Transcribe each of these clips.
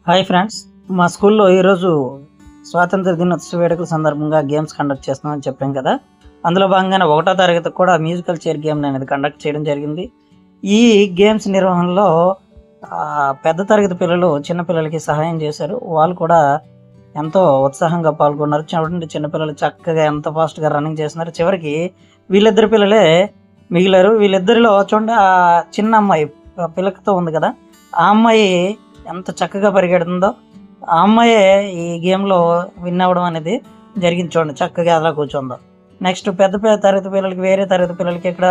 Hi friends, మా స్కూల్లో ఈరోజు స్వాతంత్ర దినోత్సవ వేడుకల సందర్భంగా గేమ్స్ కండక్ట్ చేస్తున్నామని చెప్పాం కదా. అందులో భాగంగానే 1వ తరగతికి కూడా మ్యూజికల్ చైర్ గేమ్ అనేది కండక్ట్ చేయడం జరిగింది. ఈ గేమ్స్ నిర్వహణలో పెద్ద తరగతి పిల్లలు చిన్నపిల్లలకి సహాయం చేశారు. వాళ్ళు కూడా ఎంతో ఉత్సాహంగా పాల్గొన్నారు. చూడండి, చిన్నపిల్లలు చక్కగా ఎంత ఫాస్ట్గా రన్నింగ్ చేస్తున్నారు. చివరికి వీళ్ళిద్దరు పిల్లలే మిగిలారు. వీళ్ళిద్దరిలో చూడండి, ఆ చిన్న అమ్మాయి పిల్లకతో ఉంది కదా, ఆ అమ్మాయి ఎంత చక్కగా పరిగెడుతుందో. ఆ అమ్మాయే ఈ గేమ్లో విన్ అవ్వడం అనేది జరిగింది. చూడండి, చక్కగా అలా కూర్చుందో. నెక్స్ట్ పెద్ద తరగతి పిల్లలకి, వేరే తరగతి పిల్లలకి ఇక్కడ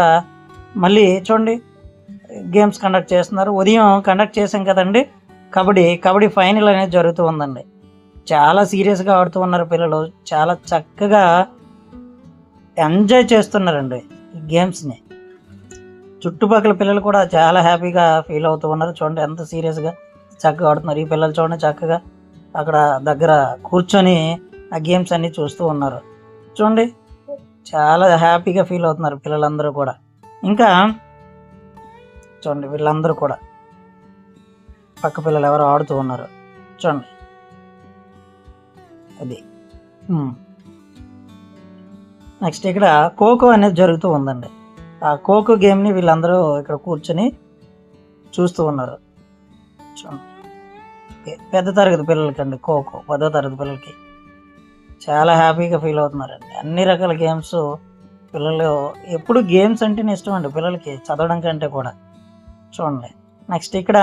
మళ్ళీ చూడండి గేమ్స్ కండక్ట్ చేస్తున్నారు. ఉదయం కండక్ట్ చేసాం కదండి కబడ్డీ ఫైనల్ అనేది జరుగుతూ ఉందండి. చాలా సీరియస్గా ఆడుతూ ఉన్నారు పిల్లలు. చాలా చక్కగా ఎంజాయ్ చేస్తున్నారండి ఈ గేమ్స్ని. చుట్టుపక్కల పిల్లలు కూడా చాలా హ్యాపీగా ఫీల్ అవుతూ ఉన్నారు. చూడండి ఎంత సీరియస్గా చక్కగా ఆడుతున్నారు. ఈ పిల్లలు చూడండి చక్కగా అక్కడ దగ్గర కూర్చొని ఆ గేమ్స్ అన్నీ చూస్తూ ఉన్నారు. చూడండి, చాలా హ్యాపీగా ఫీల్ అవుతున్నారు పిల్లలందరూ కూడా. ఇంకా చూడండి, వీళ్ళందరూ కూడా పక్క పిల్లలు ఎవరు ఆడుతూ ఉన్నారు. చూడండి, అది నెక్స్ట్ ఇక్కడ ఖోఖో అనేది జరుగుతూ ఉందండి. ఆ ఖోఖో గేమ్ని వీళ్ళందరూ ఇక్కడ కూర్చొని చూస్తూ ఉన్నారు. చూడండి, పెద్ద తరగతి పిల్లలకి అండి ఖోఖో, 10వ తరగతి పిల్లలకి చాలా హ్యాపీగా ఫీల్ అవుతున్నారండి. అన్ని రకాల గేమ్స్ పిల్లలు ఎప్పుడు గేమ్స్ అంటేనే ఇష్టం అండి పిల్లలకి, చదవడం కంటే కూడా. చూడండి, నెక్స్ట్ ఇక్కడ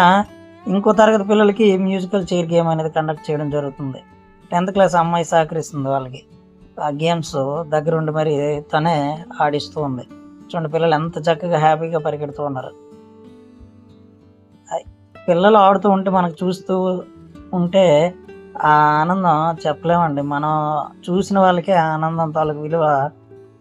ఇంకో తరగతి పిల్లలకి మ్యూజికల్ చైర్ గేమ్ అనేది కండక్ట్ చేయడం జరుగుతుంది. 10th క్లాస్ అమ్మాయి సహకరిస్తుంది వాళ్ళకి. ఆ గేమ్స్ దగ్గరుండి మరి తనే ఆడిస్తూ ఉంది. చూడండి, పిల్లలు ఎంత చక్కగా హ్యాపీగా పరిగెడుతూ ఉన్నారు. పిల్లలు ఆడుతూ ఉంటే మనకు చూస్తూ ఉంటే ఆ ఆనందం చెప్పలేమండి. మనం చూసిన వాళ్ళకే ఆనందం తాలూకు విలువ